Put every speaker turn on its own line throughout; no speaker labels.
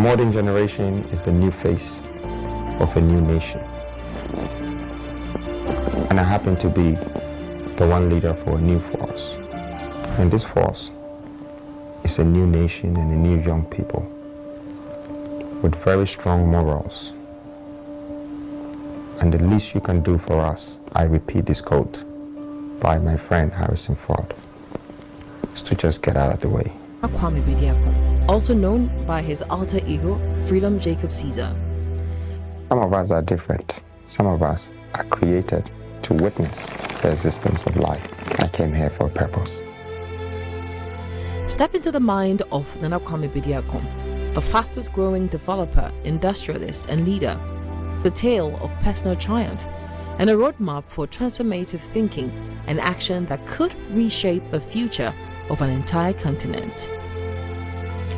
modern generation is the new face of a new nation. And I happen to be the one leader for a new force. And this force is a new nation and a new young people with very strong morals. And the least you can do for us, I repeat this quote by my friend Harrison Ford, is to just get out of the way.
KWAME BEDIAKO, also known by his alter ego, Freedom Jacob Caesar.
Some of us are different. Some of us are created to witness the existence of life. I came here for a purpose.
Step into the mind of KWAME BEDIAKO, the fastest growing developer, industrialist, and leader. The tale of personal triumph and a roadmap for transformative thinking and action that could reshape the future of an entire continent.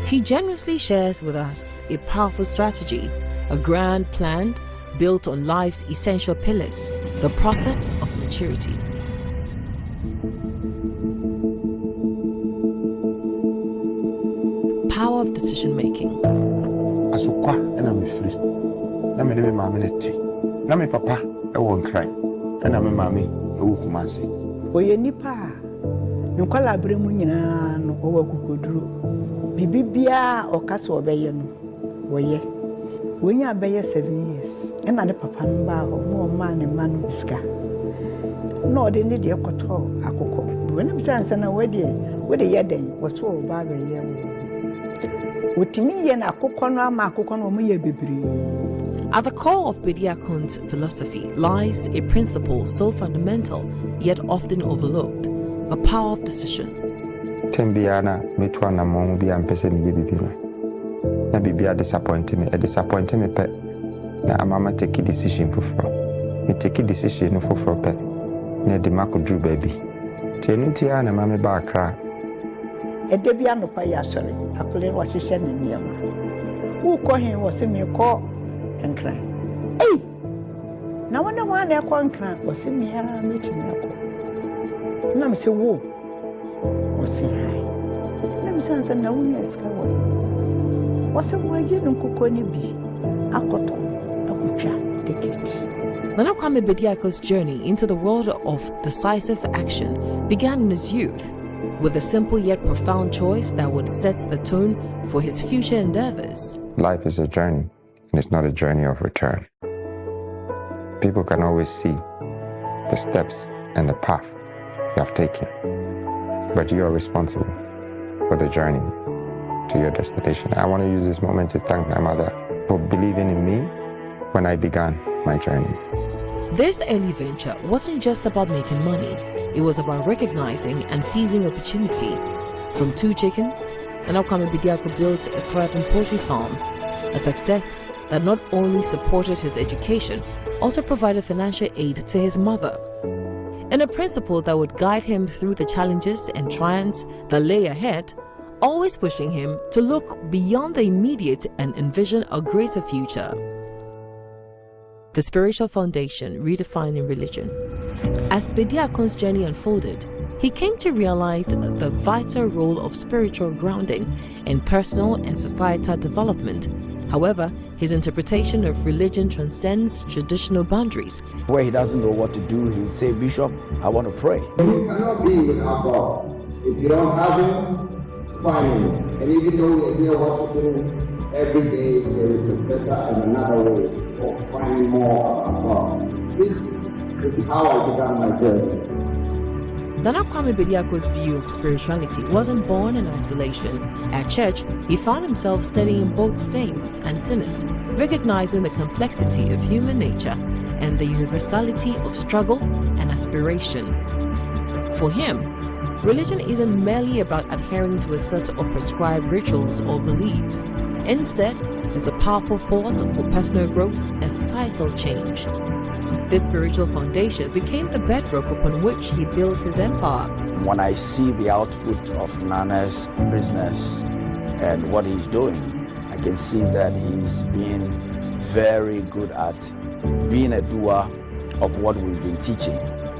He generously shares with us a powerful strategy, a grand plan built on life's essential pillars, the process of maturity. Power of decision making.
Asukwa ena me free. Na me mama neti. Na me papa e won kran. Na me mama e wo kumase.
Oye nipa. Nkwala bremu nyina no owa kukoduru. Bibibia okaso obeye no. Woye. Wonya beye 7 years. Ena ne papa no ba ho mo ma ne ma no iska. No de ne de koto akoko. Wena bisansa na we de yeden wo so ba ba ye mo. At
the core of BEDIAKO's philosophy lies a principle so fundamental yet often overlooked, the power of decision.
Tembiana, Mitwana Mongi and Pesemi Bibina. Na Bibia disappointed me, pet. Na Amama take a decision for fro. Me take a decision for fro pet. Near the Marco Drew baby. Tenutiana Mamma Barcra.
A debiano payasari, a play was she sent in Yama. Who call him was in me call and cry. Hey! Now, when the one I call and cry was in me and meeting Yako. Nam say, woo, was say hi. Let me say, no one is going. Was a way you don't cook any be. I got on, I could try, take it.
KWAME BEDIAKO's journey into the world of decisive action began in his youth, with a simple yet profound choice that would set the tone for his future endeavors.
Life is a journey, and it's not a journey of return. People can always see the steps and the path you have taken, but you are responsible for the journey to your destination. I want to use this moment to thank my mother for believing in me when I began my journey.
This early venture wasn't just about making money. It was about recognizing and seizing opportunity. From 2 chickens, KWAME BEDIAKO built a thriving poultry farm, a success that not only supported his education, also provided financial aid to his mother. And a principle that would guide him through the challenges and triumphs that lay ahead, always pushing him to look beyond the immediate and envision a greater future. The spiritual foundation redefining religion. As BEDIAKO's journey unfolded, he came to realize the vital role of spiritual grounding in personal and societal development. However, his interpretation of religion transcends traditional boundaries.
Where he doesn't know what to do, he would say, Bishop, I want to pray.
You cannot be without God. If you don't have him, find him. And even though we're here worshiping him every day, there is a better and another way of finding more about God. This is how I began my journey.
KWAME BEDIAKO's view of spirituality wasn't born in isolation. At church, he found himself studying both saints and sinners, recognizing the complexity of human nature and the universality of struggle and aspiration. For him, religion isn't merely about adhering to a set of prescribed rituals or beliefs. Instead, it's a powerful force for personal growth and societal change. This spiritual foundation became the bedrock upon which he built his empire.
When I see the output of Nana's business and what he's doing, I can see that he's being very good at being a doer of what we've been teaching.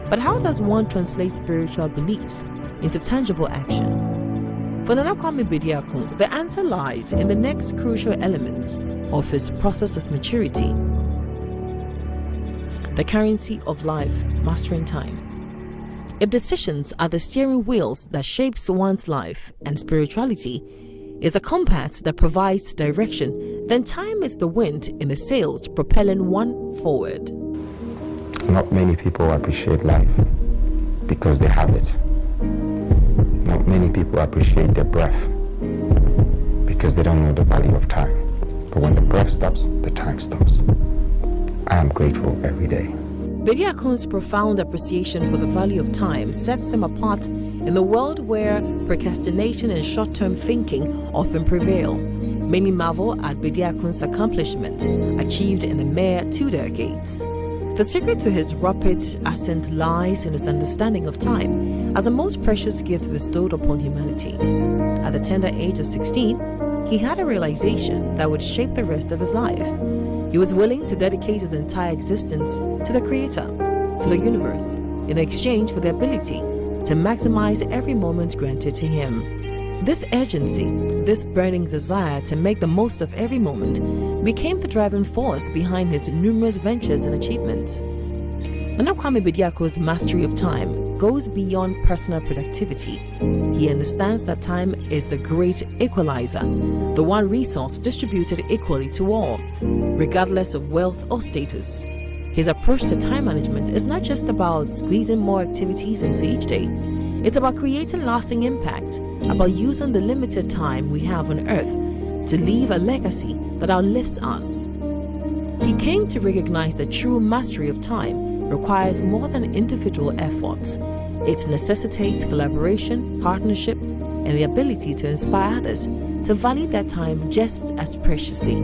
But how does one translate spiritual beliefs into tangible action? For Nana Kwame BEDIAKO, the answer lies in the next crucial element of his process of maturity: the currency of life, mastering time. If decisions are the steering wheels that shapes one's life and spirituality is a compass that provides direction, then time is the wind in the sails propelling one forward.
Not many people appreciate life because they have it. Not many people appreciate their breath because they don't know the value of time. But when the breath stops, the time stops. I am grateful every day.
BEDIAKO's profound appreciation for the value of time sets him apart in the world where procrastination and short-term thinking often prevail. Many marvel at BEDIAKO's accomplishment achieved in a mere 2 decades. The secret to his rapid ascent lies in his understanding of time as the most precious gift bestowed upon humanity. At the tender age of 16, he had a realization that would shape the rest of his life. He was willing to dedicate his entire existence to the Creator, to the universe, in exchange for the ability to maximize every moment granted to him. This urgency, this burning desire to make the most of every moment, became the driving force behind his numerous ventures and achievements. Nana Kwame BEDIAKO's mastery of time goes beyond personal productivity. He understands that time is the great equalizer, the one resource distributed equally to all, regardless of wealth or status. His approach to time management is not just about squeezing more activities into each day. It's about creating lasting impact, about using the limited time we have on earth to leave a legacy that outlives us. He came to recognize that true mastery of time requires more than individual efforts. It necessitates collaboration, partnership, and the ability to inspire others to value their time just as preciously.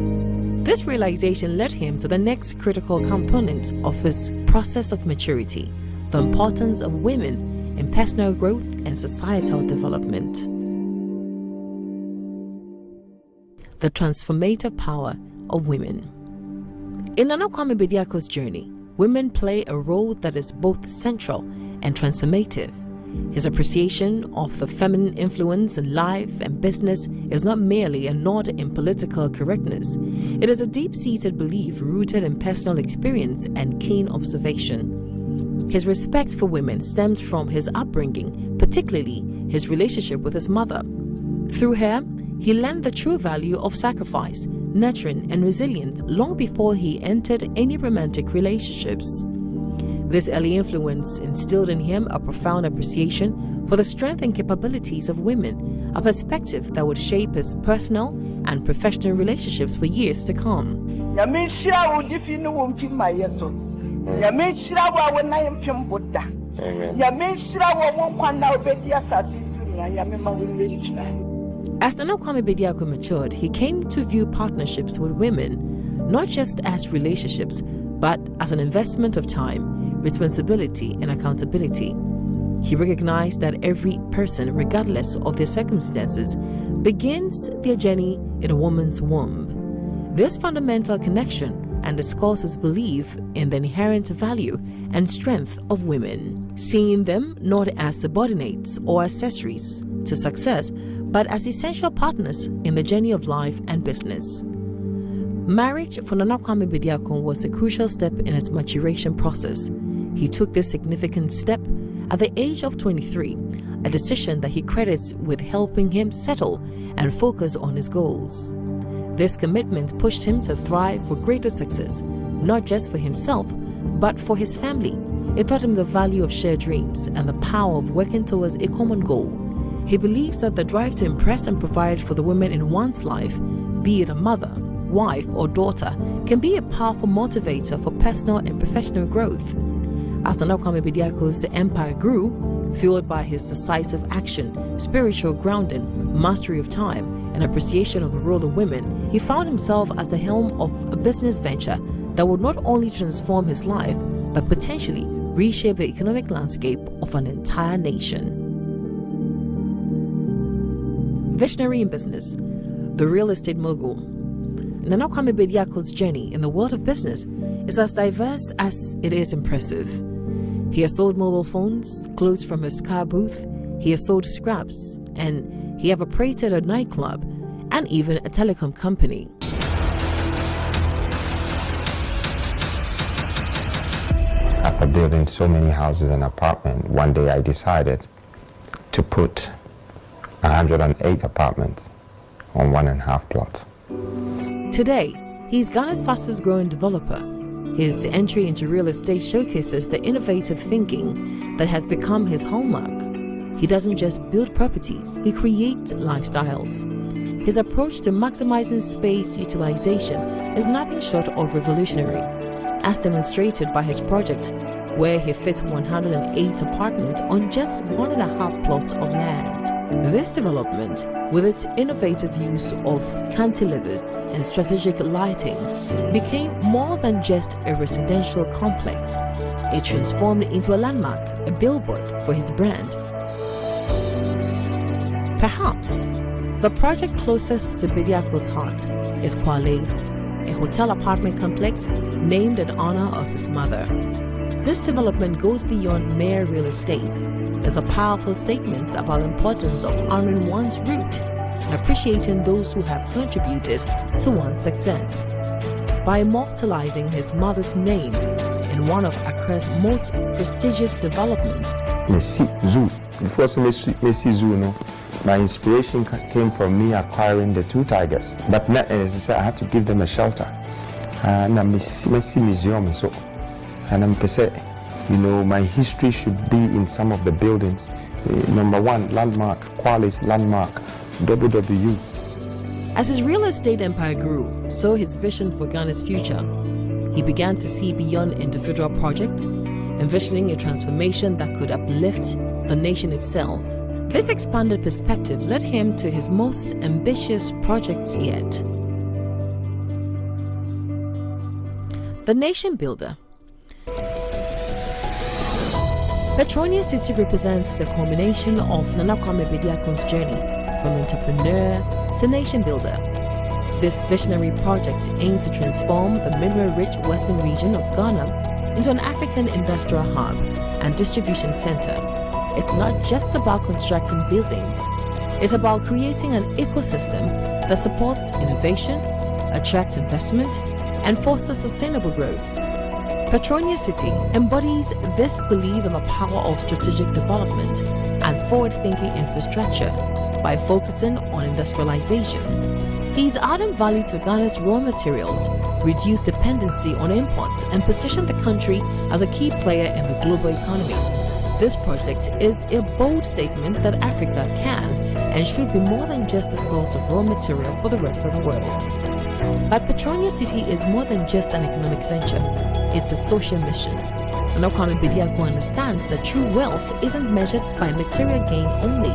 This realization led him to the next critical component of his process of maturity: the importance of women in personal growth and societal development. The transformative power of women. In Nana Kwame BEDIAKO's journey, women play a role that is both central and transformative. His appreciation of the feminine influence in life and business is not merely a nod in political correctness. It is a deep-seated belief rooted in personal experience and keen observation. His respect for women stems from his upbringing, particularly his relationship with his mother. Through her, he learned the true value of sacrifice, nurturing, and resilience long before he entered any romantic relationships. This early influence instilled in him a profound appreciation for the strength and capabilities of women, a perspective that would shape his personal and professional relationships for years to come. As Nana Kwame BEDIAKO matured, he came to view partnerships with women not just as relationships, but as an investment of time, responsibility, and accountability. He recognized that every person, regardless of their circumstances, begins their journey in a woman's womb. This fundamental connection underscores his belief in the inherent value and strength of women, seeing them not as subordinates or accessories to success, but as essential partners in the journey of life and business. Marriage for Nana Kwame BEDIAKO was a crucial step in his maturation process. He took this significant step at the age of 23, a decision that he credits with helping him settle and focus on his goals. This commitment pushed him to thrive for greater success, not just for himself, but for his family. It taught him the value of shared dreams and the power of working towards a common goal. He believes that the drive to impress and provide for the women in one's life, be it a mother, wife, or daughter, can be a powerful motivator for personal and professional growth. As Nana Kwame BEDIAKO's empire grew, fueled by his decisive action, spiritual grounding, mastery of time, and appreciation of the role of women, he found himself at the helm of a business venture that would not only transform his life, but potentially reshape the economic landscape of an entire nation. Visionary in business, the real estate mogul. Nana Kwame BEDIAKO's journey in the world of business is as diverse as it is impressive. He has sold mobile phones, clothes from his car booth, he has sold scraps, and He have operated a nightclub and even a telecom company.
After building so many houses and apartments, one day I decided to put 108 apartments on 1.5 plots.
Today, he's Ghana's fastest growing developer. His entry into real estate showcases the innovative thinking that has become his hallmark. He doesn't just build properties, he creates lifestyles. His approach to maximizing space utilization is nothing short of revolutionary, as demonstrated by his project, where he fits 108 apartments on just 1.5 plots of land. This development, with its innovative use of cantilevers and strategic lighting, became more than just a residential complex. It transformed into a landmark, a billboard for his brand. Perhaps the project closest to BEDIAKO's heart is Kwale's, a hotel apartment complex named in honor of his mother. This development goes beyond mere real estate. It's a powerful statement about the importance of honoring one's root and appreciating those who have contributed to one's success. By immortalizing his mother's name in one of Accra's most prestigious developments,
Messi Zoo. Before Messi Zoo, no, my inspiration came from me acquiring the 2 tigers. But not, as I said, I had to give them a shelter. And I'm Messi Museum, so, and I'm saying, my history should be in some of the buildings. Number 1, landmark, Kwale's landmark, WW.
As his real estate empire grew, so his vision for Ghana's future. He began to see beyond individual projects, envisioning a transformation that could uplift the nation itself. This expanded perspective led him to his most ambitious projects yet. The Nation Builder. Petronia City represents the culmination of Nana Kwame Bediako's journey from entrepreneur to nation builder. This visionary project aims to transform the mineral-rich western region of Ghana into an African industrial hub and distribution center. It's not just about constructing buildings. It's about creating an ecosystem that supports innovation, attracts investment, and fosters sustainable growth. Petronia City embodies this belief in the power of strategic development and forward-thinking infrastructure by focusing on industrialization. He's adding value to Ghana's raw materials, reduce dependency on imports, and position the country as a key player in the global economy. This project is a bold statement that Africa can and should be more than just a source of raw material for the rest of the world. But Petronia City is more than just an economic venture. It's a social mission. And Kwame Bediako understands that true wealth isn't measured by material gain only,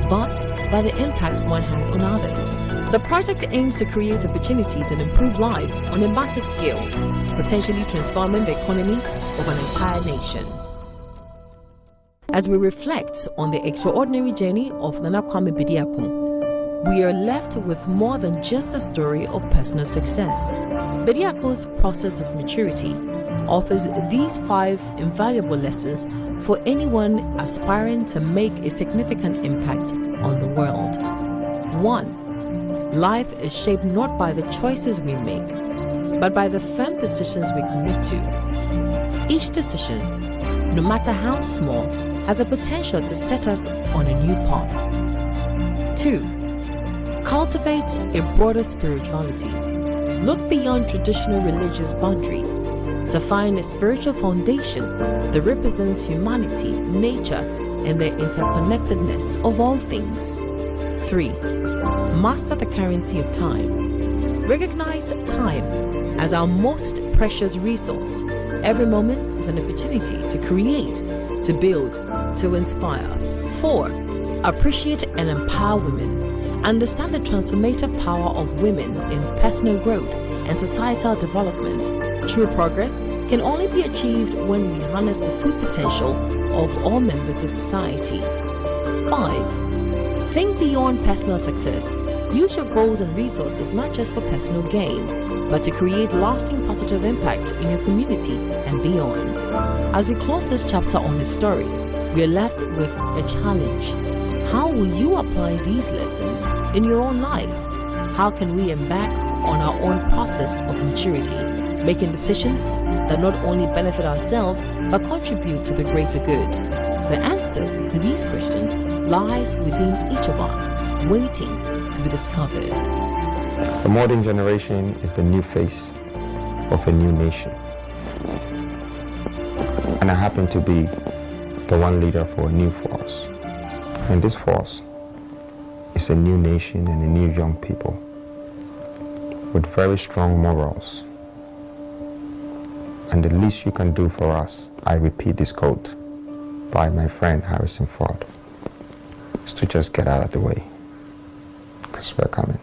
but by the impact one has on others. The project aims to create opportunities and improve lives on a massive scale, potentially transforming the economy of an entire nation. As we reflect on the extraordinary journey of Nana Kwame Bediako, we are left with more than just a story of personal success. Bediako's process of maturity offers these 5 invaluable lessons for anyone aspiring to make a significant impact on the world. 1. Life is shaped not by the choices we make, but by the firm decisions we commit to. Each decision, no matter how small, has a potential to set us on a new path. 2. Cultivate a broader spirituality. Look beyond traditional religious boundaries to find a spiritual foundation that represents humanity, nature, and the interconnectedness of all things. 3. Master the currency of time. Recognize time as our most precious resource. Every moment is an opportunity to create, to build, to inspire. 4. Appreciate and empower women. Understand the transformative power of women in personal growth and societal development. True progress can only be achieved when we harness the full potential of all members of society. 5. Think beyond personal success. Use your goals and resources not just for personal gain, but to create lasting positive impact in your community and beyond. As we close this chapter on his story, we are left with a challenge. How will you apply these lessons in your own lives? How can we embark on our own process of maturity, making decisions that not only benefit ourselves but contribute to the greater good? The answers to these questions lies within each of us, waiting to be discovered.
The modern generation is the new face of a new nation. And I happen to be the one leader for a new force. And this force is a new nation and a new young people with very strong morals. And the least you can do for us, I repeat this quote by my friend Harrison Ford, is to just get out of the way, because we're coming.